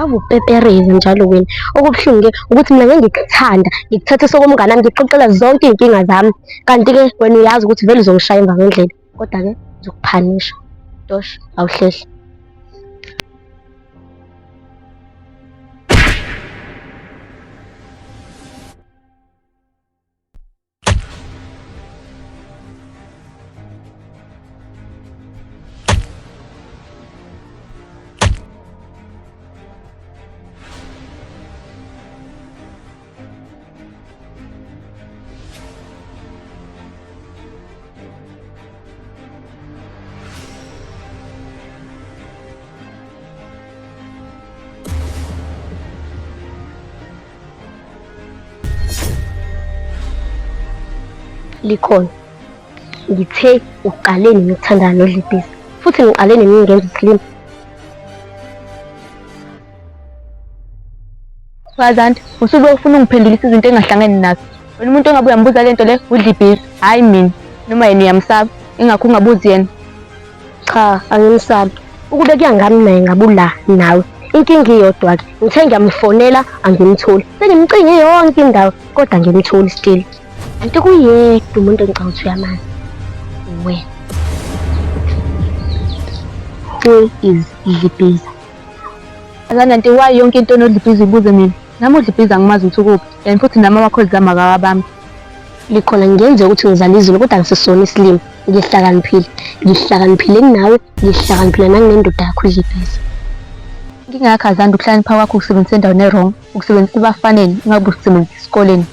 ave upepereza njalo wena. Okubuhlungu-ke ukuthi mina ngeke ngikuthanda, ngikuthathe sokomngane wami, ngikuqoqela zonke iy'nkinga zami. Kanti-ke wena uyazi ukuthi vele uzongishaya emva kwendlela. Kodwa-ke ngizokuphanisha. Tosh, awuhlehla. Likhona. Ngithe uqaleni ngikuthandana noDlibhiza futhi ngiqaleni ngingenza isilimo. Wazanti, usuke ufuna ungiphendulisa izinto engahlangene nazo. Wena umuntu ongabe uyambuza lento le uDlibhiza, hayi mina. Noma yena uyamsaba, ingakho ungabuzi yena. Cha, angimsabi. Ukube kuyangami naye ngabula nawe. Inkinga iyodwa-ke, ngithe ngiyamfonela angimtholi. Sengimcinge yonke indawo kodwa ngimtholi still. Kanti kuyedwa umuntu engicabanga ukuthi uyamazi. Wena. Who is Dlibhiza? Azanti why yonke into noDlibhiza ibuze mina? Nami uDlibhiza angimazi ukuthi ukuphi, and futhi nami amakhozi zami akawabami. Likhona ngenze ukuthi ngizale izulu kodwa ngisisona isilimo. Ngihlakaniphile kunawe, ngihlakaniphile nangendoda yakho uDlibhiza. Ngingakho azanti ukuhlakanipha kwakho ukusebenzisa endaweni e-wrong, ukusebenzisa abafanele, ungabe usebenzisa esikoleni.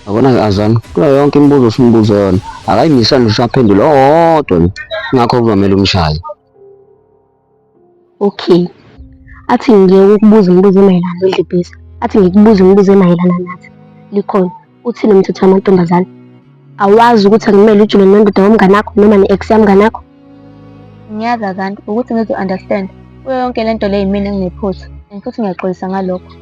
Yabona-ke Azani, kuyo yonke imibuzo osimbuza yona, akayimisani nje usaphendula owodwa nje, ingakho kuzomele umshaye. Okay. Athi ngiyeke ukubuza imibuzo emayelana noDlibhiza. Athi ngikubuze imibuzo emayelana nathi. Likhona. Uthini mthetho wamantombazane? Awazi ukuthi akumele ujule nendoda yomngane wakho noma ne-ex yamngane wakho? Ngiyazi azanti ukuthi ngizo-understand. Kuyo yonke lento le yimina enginephutha, and futhi ngiyaxolisa ngalokho.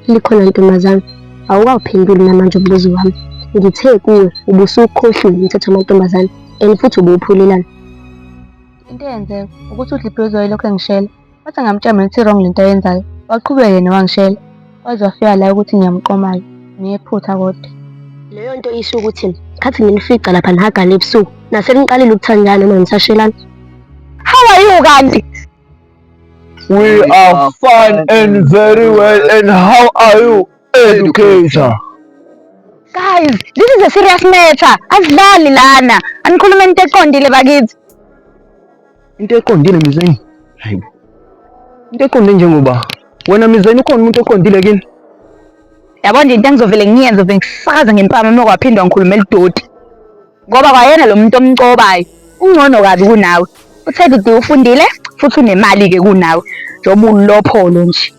Likhona ntombazane. Awukawuphenduli namanje umbuzo wami. Ngithe kuwe ubusukhohlile umthetho wamantombazane and futhi ubuwuphulelana. Into eyenzeka ukuthi uDlibhiza wayelokhu engishela, wathi ngamtshela mina ukuthi wrong lento ayenzayo. Waqhubeka yena wangishela. Waze wafika la ukuthi ngiyamqomayo. Ngiyephutha kodwa. Leyo nto isho ukuthi khathi nginifica lapha nihagala ebusuku. Naseniqalile ukuthandana noma nisashelana. How are you kanti? We are fine and very well, and how are you, educator? Guys, this is a serious matter. Asidlali lana. Anikhuluma into eqondile bakithi. Into eqondile Mizeni? Hayibo. Into eqondile njengoba wena Mizeni ukhona umuntu oqondile kini? Yabo nje into engizovele ngiyenze ngisakaza ngempama uma kwaphindwa ngikhuluma elidoti. Ngoba kwayena lo muntu omcobayo ungcono kabi kunawe. Uthedi ufundile futhi unemali-ke kunawe. Njengoba ulopholo nje.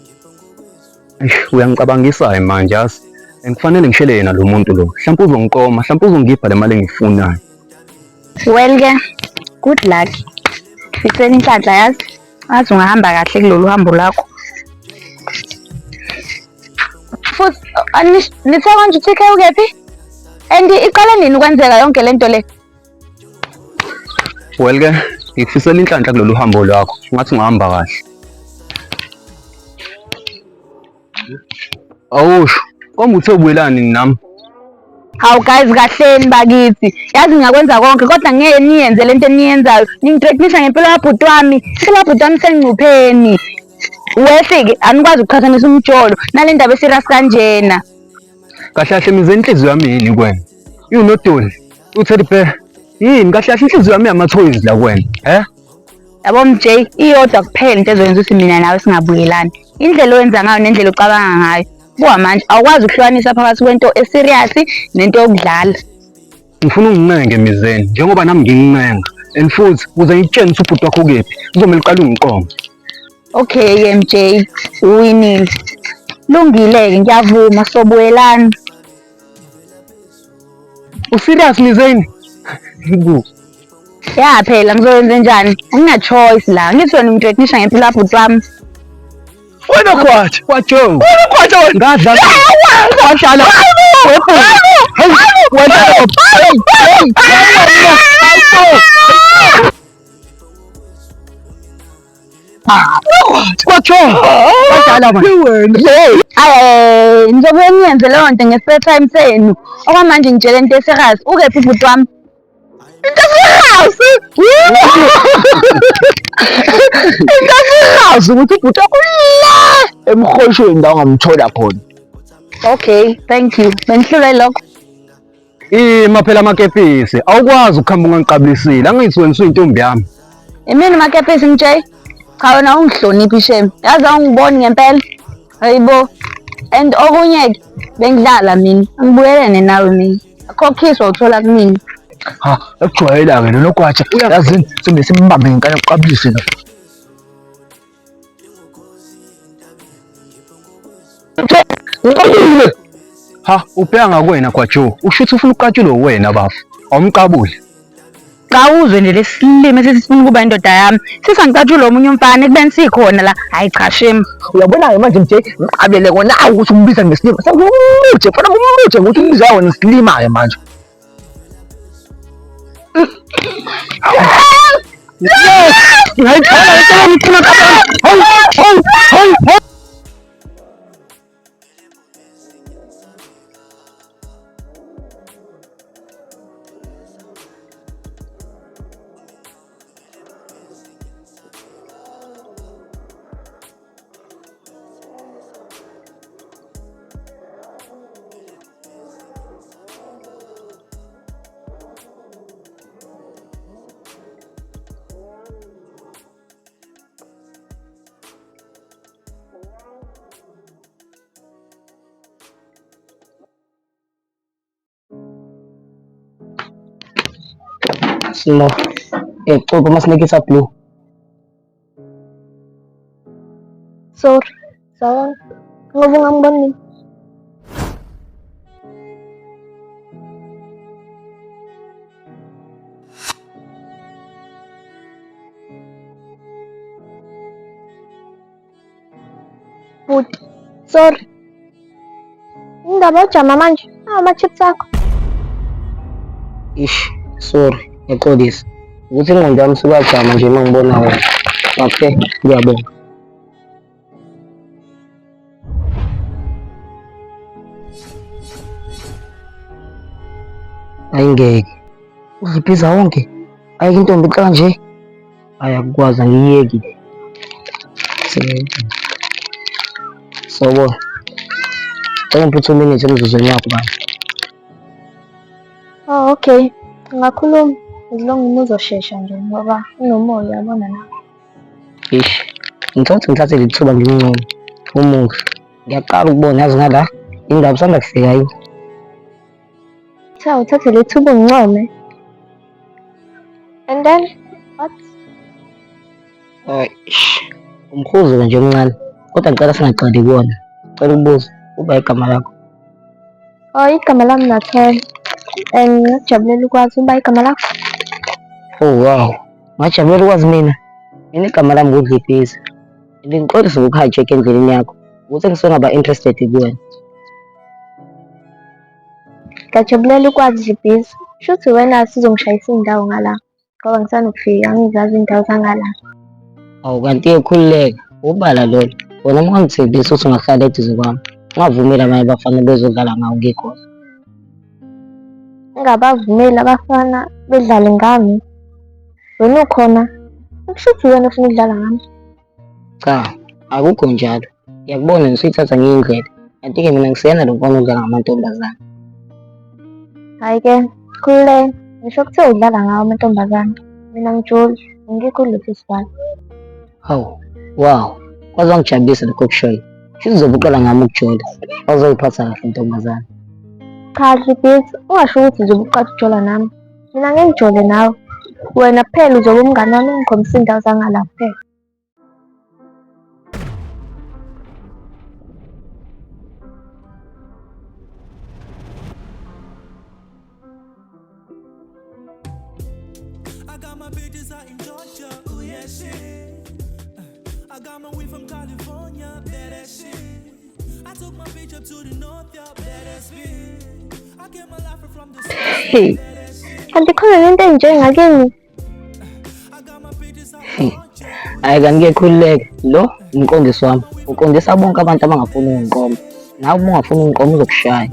Uyangicabangisa manje yazi. Kufanele ngishele yena lo muntu lo. Mhlawumbe uzongiqoma, mhlawumbe uzongipha le mali engiyifunayo. Well-ke, good luck. Fixeni inhlanhla yazi. Azi ungahamba kahle kulolu hambo lakho. Futhi nithe manje uTK ukephi? And iqala nini ukwenzeka yonke lento le? Well-ke, ngikufisela inhlanhla kulolu hambo lwakho. Ngathi ungahamba kahle. Awusho, kombe uthe ubuyelani nami? Hawu guys kahleni bakithi. Yazi ngiyakwenza konke kodwa ngeke niyenze lento eniyenzayo. Ningithreatenisa ngempilo yabhuti wami. Impilo yabhuti wami sengcupheni. Wehle-ke anikwazi ukuqhathanisa umjolo nale ndaba eserious kanjena. Kahle kahle Mizeni inhliziyo yami yini kwena? Nodoli, uTeddy Bear. Yini kahle kahle inhliziyo yami yama-toys la kwena, Yabo MJ, iyodwa kuphela into ezoyenza ukuthi mina nawe singabuyelani. Indlela owenza ngayo nendlela ocabanga ngayo. Buka manje awukwazi ukuhlukanisa phakathi kwento eserious nento yokudlala. Ngifuna unginqenge Mizeni njengoba nami nginginqenga. And futhi uze ngitshene ukuthi ubhuti wakho kephi. Kuzomele uqale ungiqonge. Okay MJ, uwinile. Lungile-ke ngiyavuma sobuyelana. Userious Mizeni? Ya phela ngizoyenza njani? Angina-choice la. Ngithi wena ungithreatenisha ngempilo yabhuti wami. Wena khwathi, waJoe. Wena khwathi wena. Ngadlala. Wadlala. Kwatsho badala wena. Ngizobuye niyenze leyo nto nge-spare time senu. Okwamanje ngitshele into eserious. Ukephi ubhuti wami? Into eserious? Into esirazi ukuthi ubhuti wakho la emhoshweni la ungamthola khona. Okay, thank you. Bengihlule lokho. Ima phela amakepisi awukwazi ukuhamba ungangiqabisile angithi wena usuyintombi yami. Imini makepisi MJ? Cha wena ungihloniphi shem. Yazi awungiboni ngempela. Hayibo. And okunye-ke bengidlala mina. Angibuyelene nawe mina. Akhokhiswa uthola kumina. Ha, ekujwayela-ke lelo kwatsha yazini simbe simbambe ngenkani yokuqabulise lo. Ha, ubheka ngakwena kwaJoe. Usho ukuthi ufuna ukukatshulwa wena bafu. Awumqabuli. Cha uzwe nje lesilime sesifuna ukuba indoda yami. Sisangicatshula omunye umfana ekubeni sikhona la. Hayi cha shem. Uyabona-ke manje nje ngiqabele kona ukuthi umbiza ngesilima. Sengumuje fana umuje ukuthi umbiza wona isilima-ke manje. Ngayithola into ngifuna hayi. Silo. Coba mas nakita blue. Sorry. Sawan. Ngomong ang bani. Food. Sorry. Hindi ba chama manje? Chips ako. Ish, sorry. Eko this. Ukuthi ingqondo yami sibajama nje uma ngibona wena. Okay, ngiyabonga. Ayingeke. Uziphiza wonke. Ayike intombi kanje. Ayakwazi angiyeki. Sawubona. Cela ngiphuthuma minutes emzuzweni wakho bani. Oh, okay. Ngakhuluma. As long as uzoshesha nje ngoba unomoya yabona na. Ish. Ngithathe lithuba ngimncane. Umuhle. Ngiyaqala ukubona yazi ngala indaba usanda kufika yini. Cha uthathe lethuba ungincome. And then what? Ish. Umkhuzo nje omncane. Kodwa ngicela singaqali kuwona. Ngicela ukubuza uba igama lakho. Oh, igama lami Nathela. And ngajabulela ukwazi uba igama lakho. Oh wow. Ngajabulela ukwazi mina. Mina igama lami nguDliphiza. Ngixolisa ngokuhijack endleleni yakho. Ukuthi ngisengaba interested kuwena. Ngajabulela ukwazi Dliphiza. Shuthi wena sizongishayisa indawo ngala. Ngoba ngisanokufika angizazi indawo zangala. Awu kanti ekhululeka. Ubala lolo. Wona uma ngithembisa ukuthi ungahlala eduze kwami. Ungavumeli abanye bafana bezodlala ngawo ngikhona. Ngingabavumeli abafana bedlale ngami. Wena ukhona. Kushuthi wena ufuna ukudlala ngami. Cha, akukho njalo. Ngiyakubona nisuyithatha ngiyindlela. Kanti-ke mina ngisiyena lo mfana odlala ngamantombazane. Hhayi-ke, khululeka. Ngisho kuthiwa udlala ngawo amantombazane. Mina ngijoli. Ngikho kulesi sibalo. Hawu, wow. Kwaze wangijabulisa lokho kushoyo. Futhi uzobe uqala ngami ukujola. Awuzoyiphatha kahle intombazane. Cha Dliphiza, ungasho ukuthi uzobe uqala ukujola nami. Mina ngeke ngijole nawe. Wena kuphela uzobe umngane wami ungikhombisa indawo zangala kuphela. I got my bitches out in Georgia, ooh yeah shit. I got my weed from California, badass shit. I took my bitch up to the north, yeah, badass bitch. I get my life from the south, badass shit. Kanti khona lento enjoy ngakini. I got my bitches out in Georgia. Hhayi kanti khululeke lo umqondisi wami uqondisa bonke abantu abangafuni ungiqoma. Nawe uma ungafuni ungiqoma uzokushaya.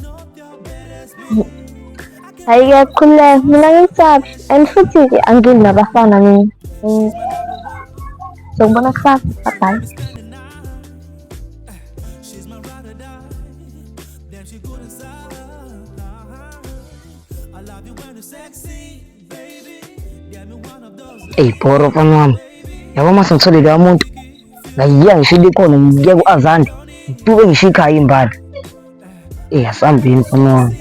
Hhayi kuyakhululeka mina ngisabi and futhi-ke angini nabafana mina. Sokubona kusasa, bye-bye. Eyi phoro mfana wami, yabo uma sengithole loya muntu ngayiya ngisho likhona ngiye ku-Azande ngitube ngisho ikhaya imbala. Eyi asihambeni mfana wami.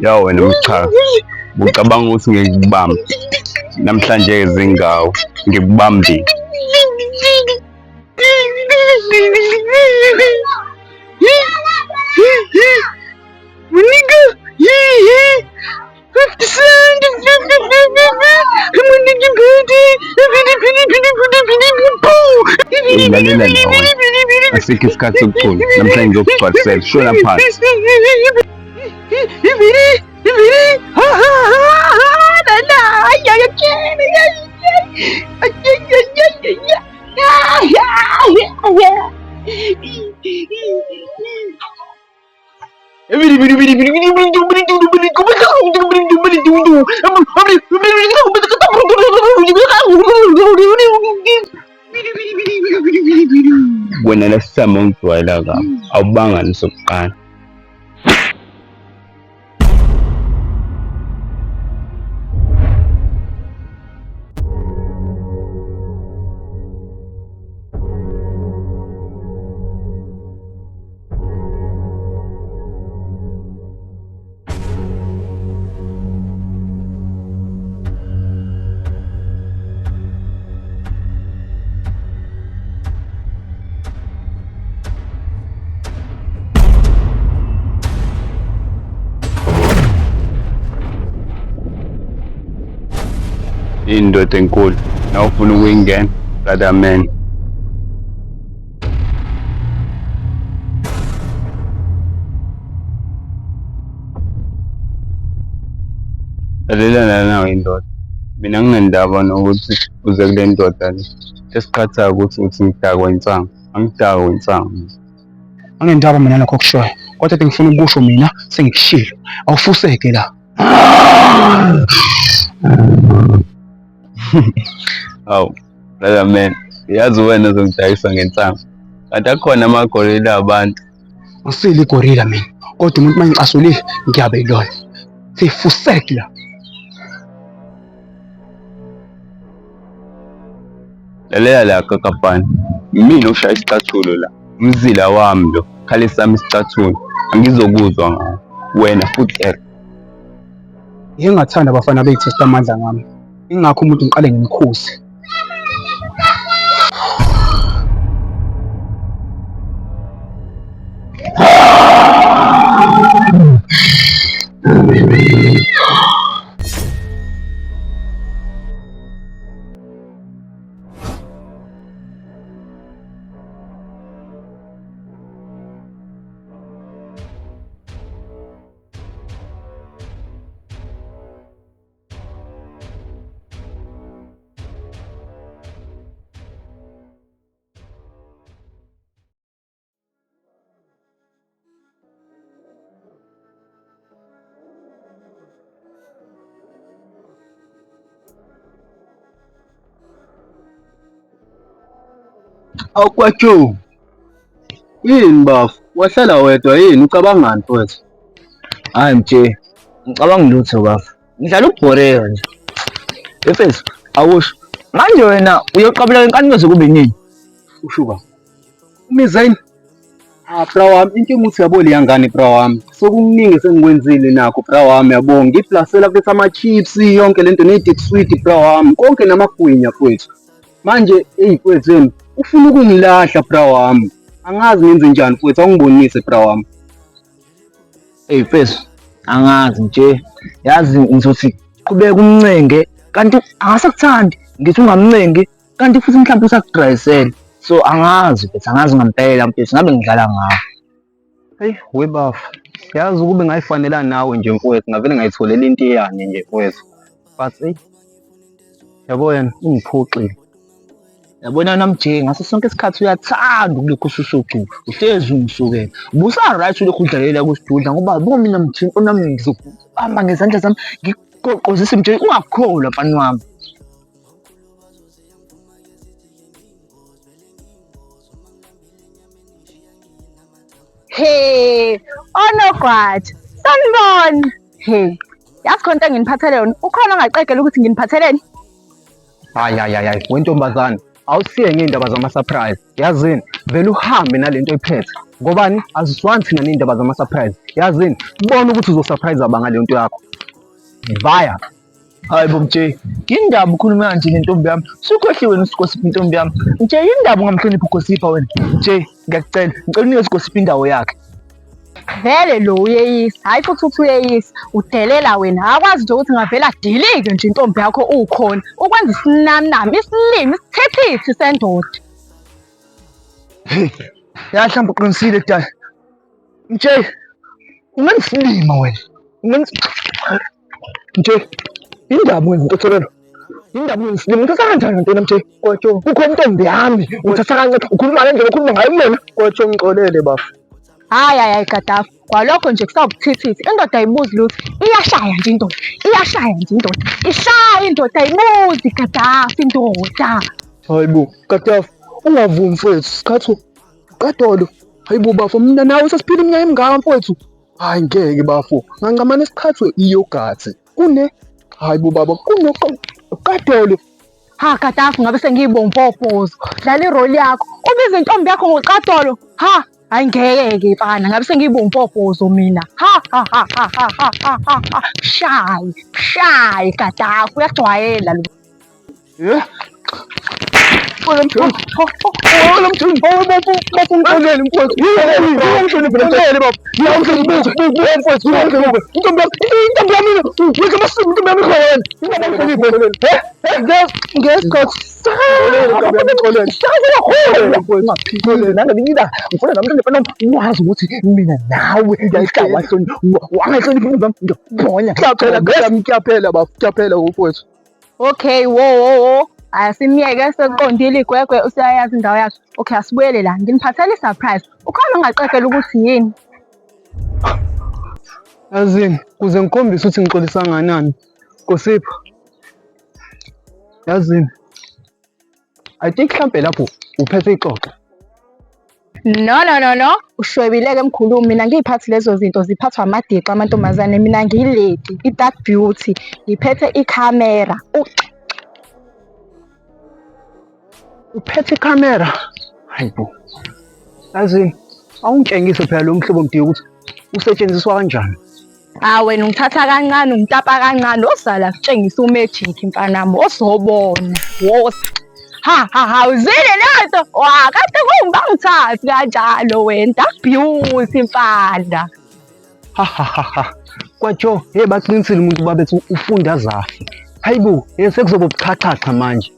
Ya wena mchaza, ucabanga ukuthi ngikubambe namhlanje zingawo ngikubambile. Lalela nawe, asikho isikhathi sokuthula, namhlanje ngizokugcwalisela, shona phansi. Wena lesisamo ngijwayela kabi, awubanga nisokuqala. Indoda enkulu nawufuna ukuyingena brother man. Lalelana nawe indoda, mina nginendaba nokuthi uze kule ndoda le esiqhathayo ukuthi ngidakwa insango, angidakwa insango. Angendaba mina nakho kushoyo, kodwa ngifuna ukusho mina sengikushilo awufuseke la. Awu brother man, yazi wena uzongidayisa ngensango, kanti akhona amagorilla abantu. Ngisile igorilla mina, kodwa umuntu mangicasulile ngiyabe ilona. Sifuseke la. Lalela la kakapani, mina ushaya isicathulo la, umzila wami lo, khale sami isicathulo, angizokuzwa ngawo, wena futhi Ngingathanda abafana beyithesta amandla ngami. Ingakho umuntu ngiqale ngimkhuze. Awukwathu. Yini bafu? Wahlala wedwa yini ucabangani mfowethu? Hayi mthe, ngicabanga lutho bafu. Ngidlala ubhoreka nje. Efeso, awusho. Manje wena uyoqabula inkani kuze kube nini? Ushuka. Umizane. Bra wami, inkinga uthi yabo liyangane bra wami. Sokuningi sengikwenzile nakho bra wami yabo. Ngiplasela kuletha ama-chips yonke lento ne-dick sweet bra wami. Konke namagwinya mfowethu. Manje mfowetheni, ufuna ukungilahla bra wami. Angazi ngenze njani mfowethu, awungibonise bra wami. Mfethu, angazi nje. Yazi ngizothi qhubeka umncenge kanti angasakuthandi. Ngithi ungamncengi kanti futhi mhlawumbe usakudrayisela. So angazi mfethu, angazi ngampela mfethu, ngabe ngidlala ngawo. Hey, webafu. Yazi ukube ngayifanela nawe nje mfowethu, ngavele ngayitholela into iyane nje mfowethu. But yabo yena ungiphoxile. Yabona namje ngaso sonke isikhathi uyathanda ukulokhu ususucu. Uhlezi ungisukela. Ubusa-right ulokhu udlalela kusidudla ngoba yabo mina mthini onami ngizohamba ngezandla zami ngigoqozise nje ungakholwa mfana wami. Hey, onogwaja, sanibona. Hey, yazi khona into enginiphathele yona, ukhona ongaqegela ukuthi nginiphatheleni? Hayi, wentombazane. Awusiye ngeindaba zama-surprise. Yazini, vele uhambe nalento ephethe. Ngobani? Aziswani thina neindaba zama-surprise. Yazini, bona ukuthi uzosurprise aba ngale nto yakho. Vaya. Hayi bo mje, yindaba ukhuluma kanje nentombi yami. Sukhohliwe nosigosipha intombi yami. Nje yindaba ungamhloniphi ugosipha wena. Nje ngiyacela, ngicela unike usigosipha indawo yakhe. Vele lo uyeyisa, hayi futhi uthi uyeyisa, udelela wena, akwazi nje ukuthi ngavela adilike nje intombi yakho ukhona, ukwenza isinamnami, isilimi, isithethithi sendoda. Hey, yahlamba uqinisile dala. Nje, unganisilima wena. Nje, indaba wenza intothelelo. Indaba wenza uthatha kanjani ngantona mje? Kwatsho, ukhona intombi yami, uthatha kancane, ukhuluma ngendlela okhuluma ngayo kumina. Kwatsho ngixolele bafu. Hayi, Gadafu, kwalokho nje kusawubuthithithi, indoda ayibuzi lutho, iyashaya nje indoda, ishaya indoda ayibuzi Gadafu indoda. Hayibo, Gadafu, ungavumi mfowethu, sikhathu qadolo. Hayibo bafu, mina nawe sesiphila iminyaka emingaka mfowethu. Hayi ngeke bafu, ngancamane sikhathwe iyogathi. Hayibo baba, qadolo. Ha Gadafu, ngabe sengiyibompopozo, dlala iroli yakho, ubize intombi yakho ngoqadolo, ha. Hayi ngeke mfana, ngabe sengiyibompopozo mina. Ha. Shayi Gadafu, uyajwayela lo. Yeah. Wazi ukuthi mina nawe Kuyaphela mfowethu. Okay, wo. Asimiyeke sekuqondile igwegwe usiyayazi indawo yakhe. Okay, asibuyele la. Nginiphathele i-surprise. Ukhona ongaqekela ukuthi yini? Yazini, kuze ngikhombise ukuthi ngixolisa nganani. Gosipha. Yazini. I think mhlampe lapho uphethe ixoxo. No. Ushwebileke emkhulumi, mina ngiyiphathi lezo zinto ziphathwa amadiqa amantombazane. Mina ngiyilady, i-dark beauty. Ngiphethe ikhamera. Uphethe ikhamera. Hayibo. Yazini, awungitshengise phela lo mhlobo ngidinga ukuthi usetshenziswa kanjani. Wena ungithatha kancane, ungitapa kancane, osala kutshengisa umagic mfanami, osobona. Ha, uzile lento. Kade kungibangithathi kanjalo wena, dark beauty mfana. Ha. Kwatsho, baqinisile umuntu babethu ufunda zafi. Hayibo, sekuzoba ubuchachacha manje.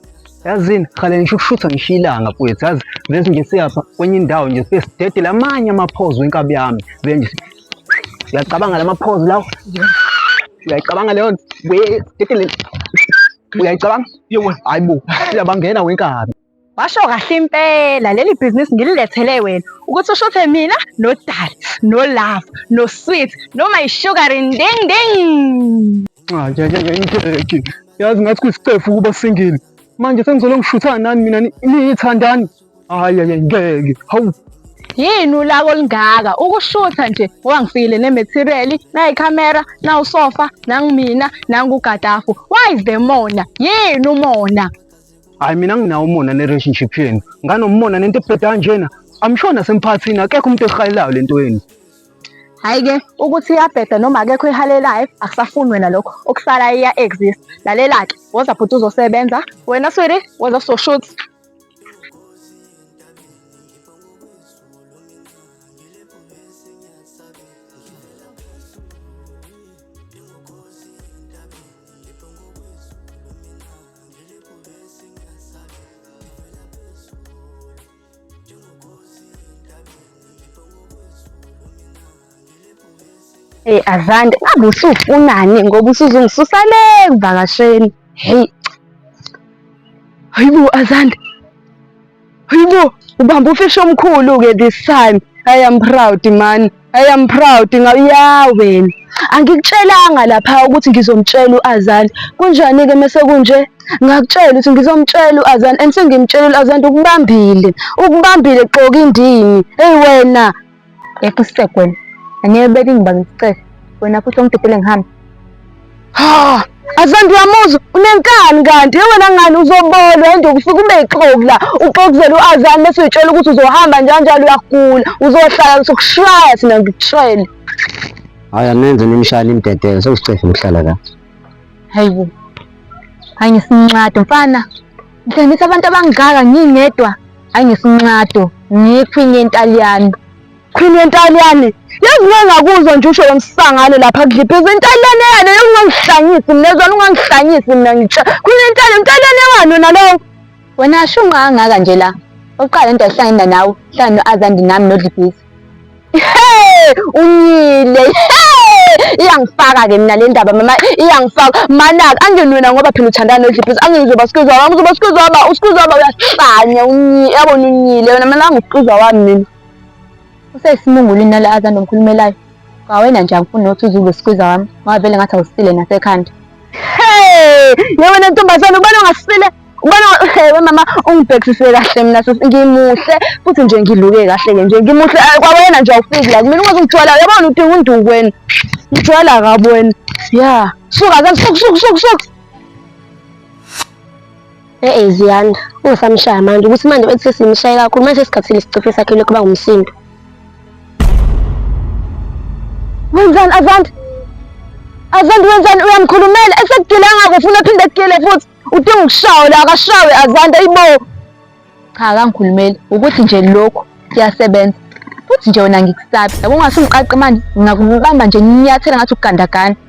Yazini, khale ngisho ukushutha ngishilanga mfowethu, yazi bese nje siyapha kwenye indawo nje sidedela amanye amaphozo enkabi yami. Vele nje uyacabanga lamaphozo lawo. Uyayicabanga leyo nto. Dedele. Uyayicabanga? Hayibo, siyabangena wenkabi. Washo kahle impela, leli bhizinisi ngililethele wena ukuthi ushuthe mina noDali, noLove, noSweet, noma iSugar ding. Yazi ngathi kuyisicefu ukuba singile. Manje sengizolo ngishutha nani mina niyithandani? Hayi ngeke. Hawu. Yini ulako olingaka ukushutha nje ngoba ngifikile nematerial, nayikhamera, nawusofa, nangimina, nanguGadafu. Why is the Mona? Yini umona? Hayi mina nginawo umona ne-relationship yenu. Nganomona nento ebheda kanjena. I'm sure nasemphakathini akekho umuntu ehalelayo lento yenu. Hhayi-ke ukuthi iyabheda noma akekho ehalelayo akusafuni wena lokho okusala iya-exist. Lalela-ke woza bhuti uzosebenza wena swiri woza soshuthi. Azande ngabe usufunani ngoba usuzongisusa le kuvakasheni. Hey. Hayibo Azande. Hayibo ubamba ufisho omkhulu-ke this time. I am proud man. I am proud ya wena. Angikutshelanga lapha ukuthi ngizomtshela uAzande. Kunjani-ke mase kunje? Ngakutshela ukuthi ngizomtshela uAzande and sengimtshela uAzande ukubambile. Ukubambile qoka indini. Hey wena. Ekusek wena. Angeke beke ngibangicela. Wena futhi ongidedele ngihambe. Ha! Azande uyamuzwa unenkani kanti wena ngani uzobolwa ende ukufika ube ixoku la uxokuzela uAzande bese uyitshela ukuthi uzohamba njalo uyagula uzohlala sokushaya thina ngikutshela. Hayi anenze nimshayela imdedelo sekusicefe ukuhlala la. Hayibo. Hayi ngesinqado mfana. Ngithembisa abantu abangaka ngingedwa. Hayi ngesinqado. Ngiyiqueen yentaliyane. Queen yentaliyane. Yazi ngingakuzwa nje usho wemsangano lapha kudlipheza intaliyane yana ungangihlanyisi mina ezona ungangihlanyisi mina ngitsha. Queen yentaliyane wani wona lowo. Wena asho ungangaka nje la. Oqala into ayihlangana nawe. Hlangana noAzande nami noDlibhiza. Hey! Unyile. Hey! Iyangifaka-ke mina le ndaba mama iyangifaka. Mana-ke angeni wena ngoba phela uthandana noDlibhiza angizoba sikuzwa wami uzoba sikuzwa wami usikuzwa wami uyahlanya unyile yabona unyile wena mina ngisikuzwa wami mina. Useyisimungulu nala Azande omkhulumelayo. Kwawena nje angifuni nokuthi uze ube sikwiza wami. Ngoba vele ngathi awusile nasekhanda. Hey! Yabona ntombazane ubona ungasile. Ubona hey mama ungibhekisise kahle mina ngimuhle futhi nje ngiluke kahle nje ngimuhle kwawena nje awufiki la mina ungazungijwala yabona udinga unduku wena. Ngijwala kabi wena. Yeah. Suka ke suka. Ziyanda. Ungasamshaya manje ukuthi manje bethi sesimshaya kakhulu manje sesikhathile isicephe sakhe lokho bangumsindo. Wenzani Azande? Azande wenzani uyamkhulumela esekugilanga ufuna phinde kugile futhi udinga ukushawa la akashawe Azande ayibo. Cha kangikhulumeli ukuthi nje lokho kuyasebenza. Futhi nje wena ngikusabi. Yabo ungasungiqaqi manje ngingakubamba nje nginyathela ngathi ukugandaganda.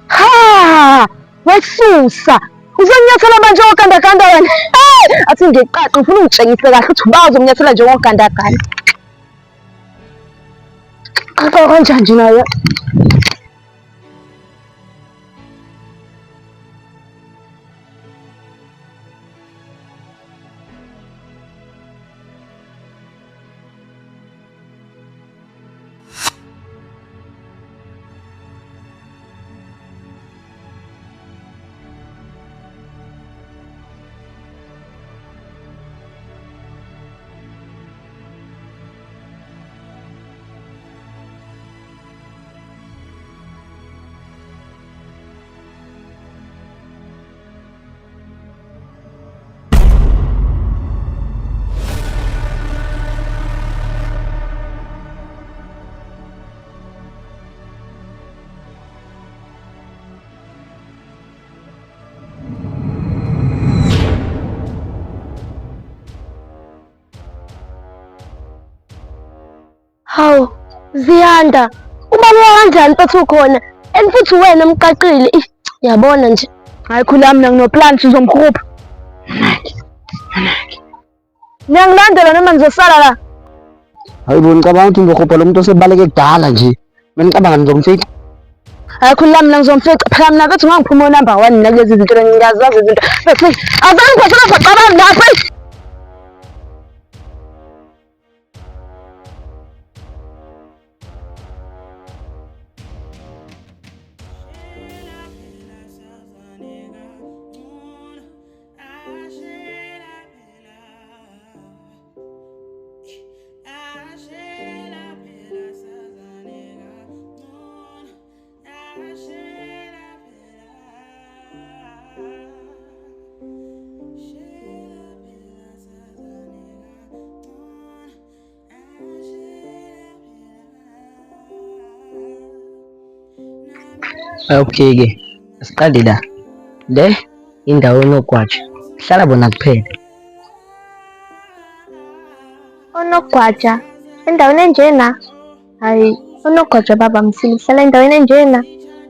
Ha! Wesusa. Uzonyathela manje ogandaganda wena. Athi ngiqaqi ufuna ungitshengise kahle ukuthi ubazi umnyathela nje ogandaganda. Kanjani nje naye? Hawu, Ziyanda, ubaba kanjani futhi ukhona? And futhi wena mqaqile, yabona nje. Hayi khula mina nginoplan sizomkhupha. Niyangilandela noma nizosala la? Hayibo ngicabanga ukuthi ngizokhupha lo muntu osebaleke kudala nje. Mina ngicabanga ngizomfica. Hayi khula mina ngizomfica phela mina bethi ngangiphuma number 1 mina kulezi zinto ngiyazazi izinto. Bese azange ngizosala saqabanga lapha. Okay-ke, asiqale la. Le indawo enogwaja. Hlala bona kuphela. Onogwaja endaweni enjena? Hayi, onogwaja baba Msili uhlala endaweni enjena?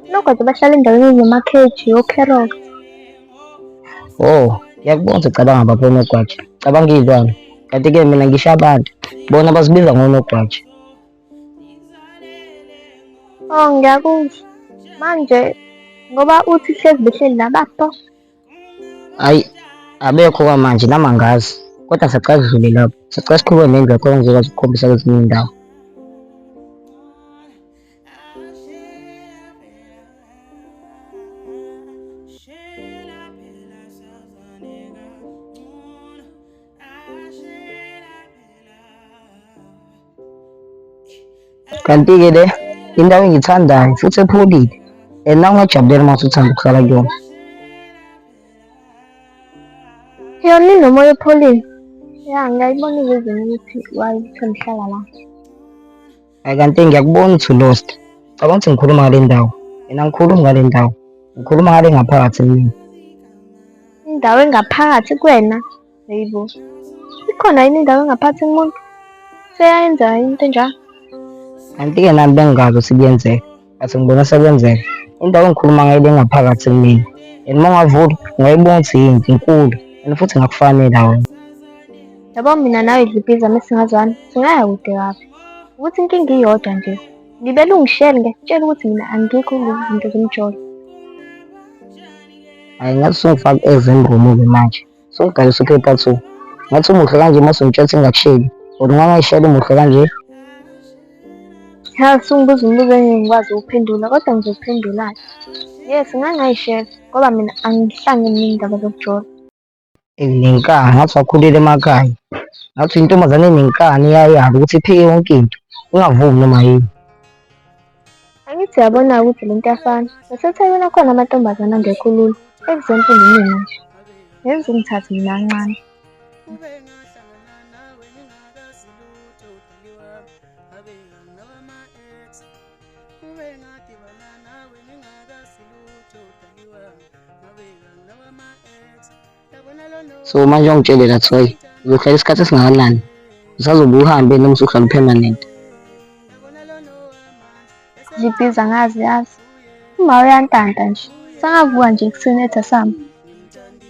Onogwaja bahlala endaweni enamakheji, okherothi. Oh, ngiyakubona ukuthi ucabanga bapha onogwaja. Cabanga iy'lwane. Kanti-ke mina ngisho abantu. Bona basibiza ngonogwaja. Oh, ngiyakuzwa. Manje ngoba uthi hlezi behleli labapho. Ayi, abekho kwamanje nami angazi. Kodwa sacala sidlule lapho. Sacala siqhube nendlu khona ngizokwazi ukukhombisa kwezinye iy'ndawo. Kanti-ke le indawo engiyithandayo futhi epholile. Nawe ungajabulela uma usuthanda ukuhlala kuyona. Yona inomoya opholile. Ya, ngiyayibona ivezini ukuthi wayithanda uhlala la. Hayi kanti ngiyakubona ukuthi ulost. Cabanga ukuthi ngikhuluma ngale ndawo. Mina angikhulumi ngale ndawo. Ngikhuluma ngale ngaphakathi emini. Indawo engaphakathi kuwena. Hayibo. Ikhona yini indawo engaphakathi kumuntu? Seyayenza into enjalo. Kanti-ke nami bengingazi ukuthi kuyenzeka. Ngathi ngibona sekwenzeka. Indawo engikhuluma ngayo le ngaphakathi emini. And uma ungavula, ungayibona ukuthi yinto inkulu. And futhi ngakufanele wena. Yabo mina nawe Dlibhiza mesingazwana. Singaya kude kabi. Ukuthi inkinga iyodwa nje. Ngibele ungishele ngiyakutshela ukuthi mina angikho kulezi zinto zomjolo. Hayi ngathi songifaka ezembomo-ke manje. Songigayisa uphepha 2. Ngathi umuhle kanje uma sengitshela ukuthi ngingakusheli. Kodwa ungangayishela umuhle kanje. Ya, sungibuza umbuzo engingakwazi ukuphendula kodwa ngizophendula. Yes, ngangayishela ngoba mina angihlangene nendaba zokujolo. Nenkani, ngathi wakhulele emakhaya. Ngathi intombazane enenkani iyayazi ukuthi iphike yonke into. Ungavumi noma yini. Angithi yabona ukuthi lento iyafana. Nasethekwini akhona amantombazane angekho lula. Example mina nje. Yenza ungithathe mina kancane. So manje ungitshelela Thoyi, uzohlala isikhathi esingakanani? Usazobe uhambe noma usuhlala permanent? Dlibhiza ngazi yazi. Uma uyantanta nje. Sangavuka nje ekuseni ethi asamba.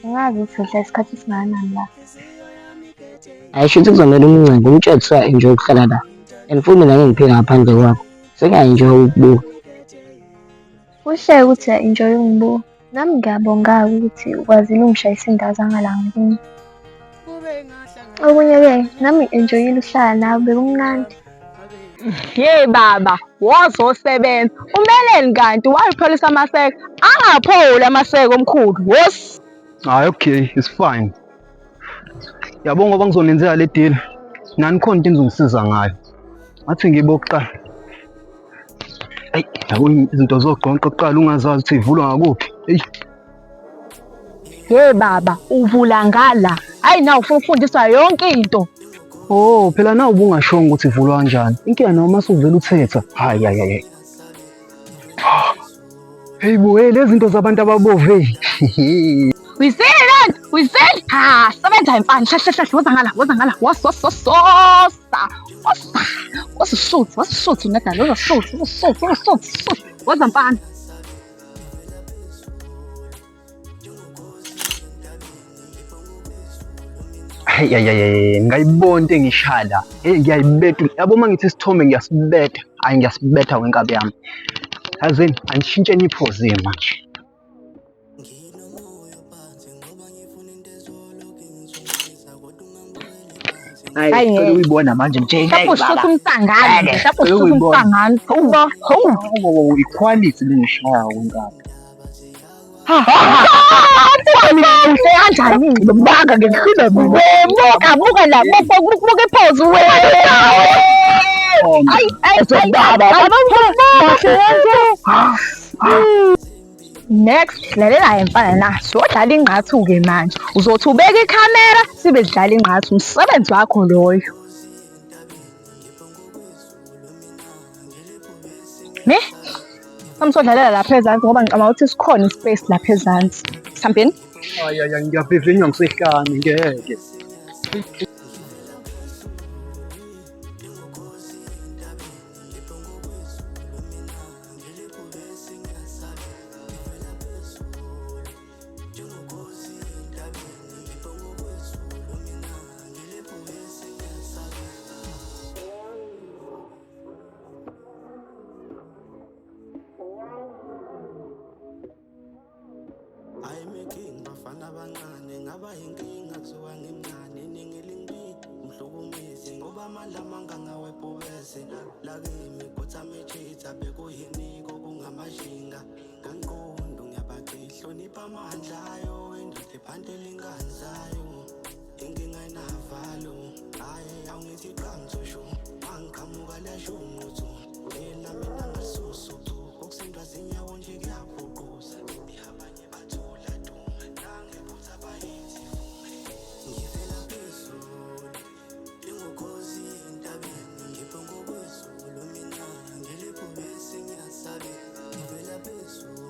Ngazi ukuthi uhlala isikhathi esingakanani la. Ayisho ukuthi kuzomela umncebo umtshele kuthiwa enjoy ukuhlala la. And futhi mina ngingiphila ngaphandle kwakho. Sengiyayenjoy ukubuka. Kuhle ukuthi enjoy ungibuka. Nami ngiyabonga ukuthi ukwazile ungishayisa indawo zangalanga kimi. Okunye-ke nami enjoyile ukuhlala nawe bekumnandi. Ye baba, wozosebenza. Umeleni kanti wayipholisa amaseko. Angapholi amaseko omkhulu. Wosi. Hayi okay, it's fine. Yabo ngoba ngizonenzela le deal. Nani khona into engizongisiza ngayo. Ngathi ngibokuqala. Ayi, yabo izinto zoqonqa kuqala ungazazi ukuthi ivulwa ngakuphi. Hey. Ye baba, uvula ngala. Hayi na ufuna ukufundiswa yonke into. Oh, phela nawe ubungashongo ukuthi ivulwa kanjani. Inkinga noma usuvela uthetha. Hayi. Hey bo, hey lezi zinto zabantu ababove. Uyisini? Uyisini? Ha, sebenza imfana. Hlahla, woza ngala. Wososa. Wasishuthi ngedala. Wasishuthi. Woza mfana. Hey, ngayibona into engishala. Hey, ngiyayibetha. Yabo mangithi isithombe ngiyasibetha. Hayi ngiyasibetha wenkabi yami. Yazini, angishintsheni iphozi manje. Hayi ngeke uyibona manje Lapho ushutha umsangano. Iquality lengishaya wenkabi. Uhle kanjani? Baka ngikukhida mina. Buka la, buka iphozi wena. Next, lalela emfana na. Sodlala ingqathu-ke manje. Uzothi ubeka ikhamera sibe sidlala ingqathu. Umsebenzi wakho loyo. Me? Samsodlalela lapha ezansi ngoba ngicabanga ukuthi sikhona ispace lapha ezansi. Sihambeni. Hhayi, ngiyavivinywa ngisehlane ngeke. ayimiking bafana abancane ngaba yinkinga kusuka ngimncane iningi elingi umhlukumezi ngoba amalama angangawebhubese lakimi kuthamechitha bekuyiniko kungamashinga kanqondo ngiyabagcila hlonipha amandla ayo indoda iphanti elinganzayo inkinga inavalo hayi awungithi qamthushu mangiqhamuka lashunquthu yena mina ngasusu ukusindwa zinyawo nje kuyabhuquza abanye bathula du nangephutha abayithi ngivela phezulu ingukhozi entabeni ngiphongo kwezulu mina ngiliphumesi ngiyasabe ngivela phezulu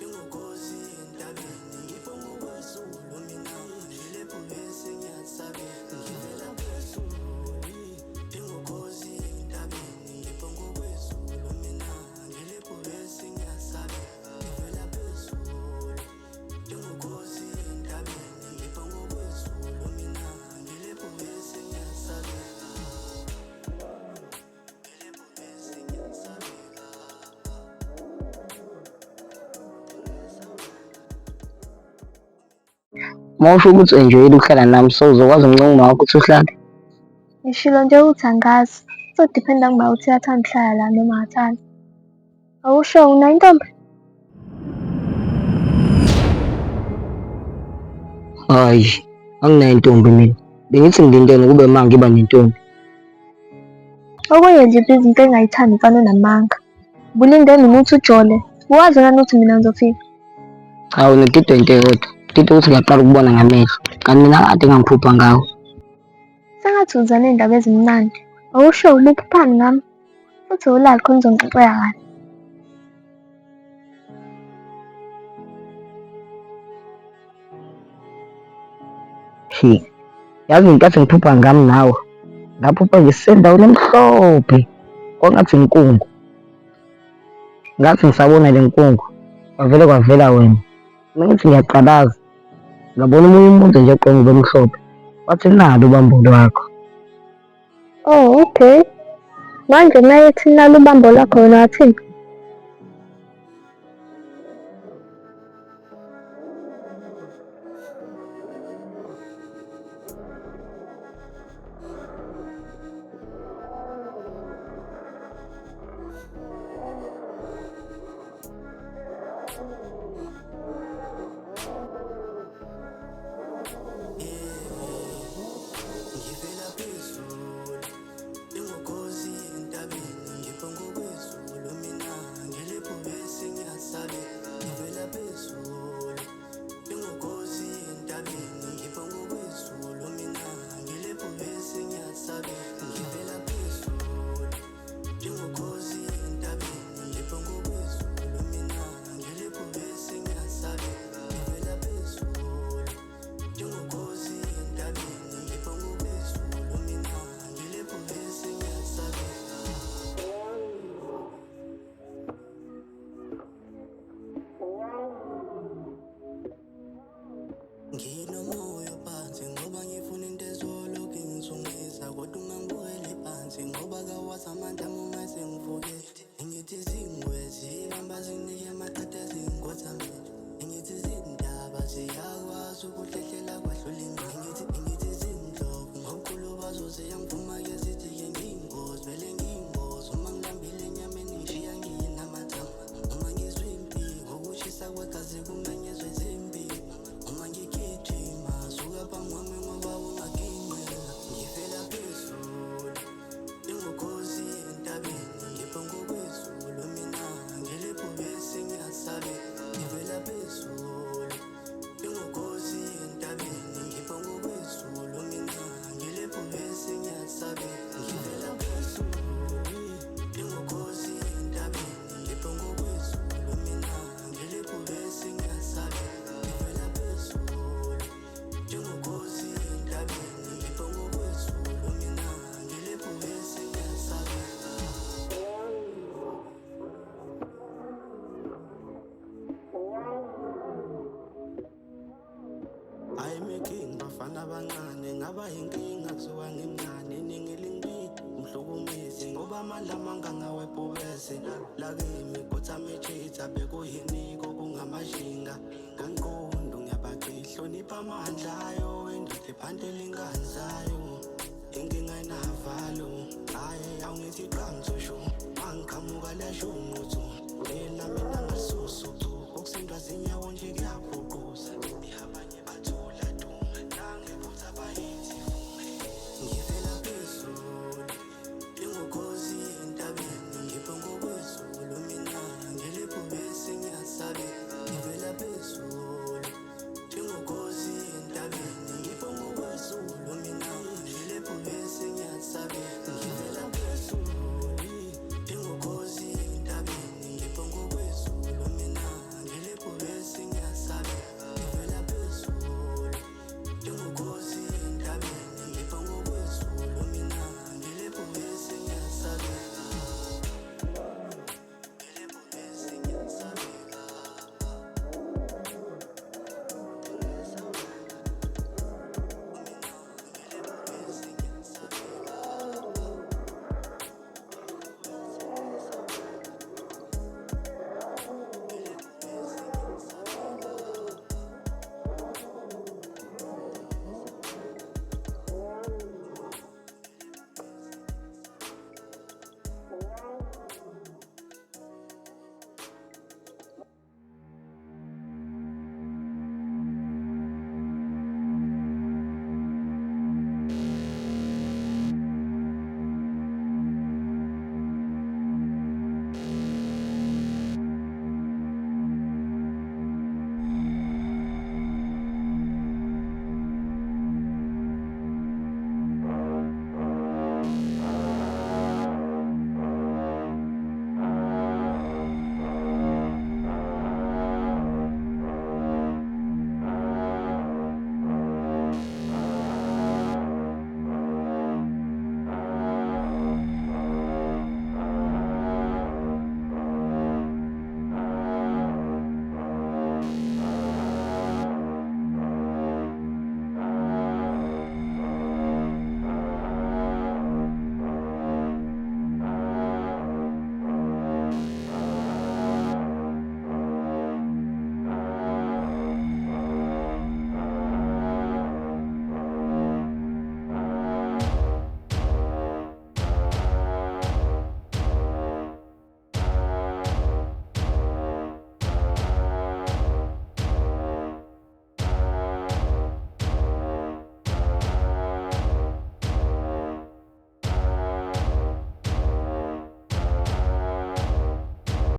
ingukhozi entabeni ngiphongo kwezulu mina ngiliphumesi ngiyasabe ngivela phezulu ingukhozi entabeni ngiphongo kwezulu mina ngiliphumesi ngiyasabe ngivela phezulu ingukhozi entabeni ngiphongo kwezulu mina ngiliphumesi ngiyasabe Uma usho ukuthi u-enjoyile ukuhlala nami, so uzokwazi umncuma wakho ukuthi uhlale. Ngishilo nje ukuthi angazi. Kuzodiphenda ngoba uthi uyathanda ukuhlala la noma ungathandi. Awusho unayo intombi? Hhayi, anginayo intombi mina. Bengithi ngilindele kube ma ngiba nentombi. Okunye nje izinto engayithandi mfana onamanga. Ubulinde noma uthi ujole. Uwazi ngani ukuthi mina ngizofika? Hawu, ngidido into eyodwa. Ngidido ukuthi ngiyaqala ukubona ngamehlo. Kanti mina kade ngangiphupha ngawo. Sengathi uza ney'ndaba ezimnandi. Awusho uluphi uphani ngami? Futhi ulali khona uzongixoxela kahle. Yazi ngenkathi ngiphupha ngami nawe. Ngaphupha ngisendaweni emhlophe. Kwangathi inkungu. Ngathi ngisabona le nkungu. Kwavela wena. Mina ngithi ngiyaqalaza. Ngabona omunye umuntu nje egqoke ngobemhlophe. Wathi nalo ubambo lwakho. Oh, okay. Manje naye ethi nalo ubambo lwakho wena wathini? ngivela phezulu ingukhozi entabeni ngiphongo kwezulu mina ngiliphumesi ngiyasabe ngivela phezulu ingukhozi entabeni ngiphongo kwezulu mina ngiliphumesi ngiyasabe ngivela phezulu ingukhozi entabeni ngiphongo kwezulu mina ngiliphumesi ngiyasabe ngivela phezulu ingukhozi entabeni ngiphongo kwezulu mina ngiliphumesi ngiyasabe nginomoya phansi ngoba ngifuna into ezoloku ngizungeza kodwa ungangibukeli phansi ngoba kawazi amandama uma sengivuke engithi zingwezi ihamba zinike amaqatha zingothamile engithi zindaba ziyakwazi ukuhlehlela kwahlula ingqe engithi zindlovu ngomkhulu bazo ziyangivuma ke zithi-ke ngiyingozi vele ngiyingozi uma ngilambile enyameni ngishiya ngiyinamathambo uma ngizwe impi ngokushisa kwegazi kumenyezwe zimpi uma ngigijima suka phambi kwami ngoba ungaginqela ngivela phezulu ingukhozi entabeni ngiphongo kwezulu mina ngiliphumesi ngiyasabe ngivela phezulu ingukhozi entabeni ayimiking bafana abancane ngaba inkinga kusuka ngimncane iningi lingi umhlukumezi ngoba amandla amanga ngawebhubesi lakimi kuthamechitha bekuyiniko kungamashinga kanqondo ngiyabahlonipha amandla ayo indoda iphandle ingane zayo inkinga inavalo hayi awungithi qangizosho mangiqhamuka lasho ngquthu lela mina ngasusu ukusindwa zinyawo nje kuyaphuqa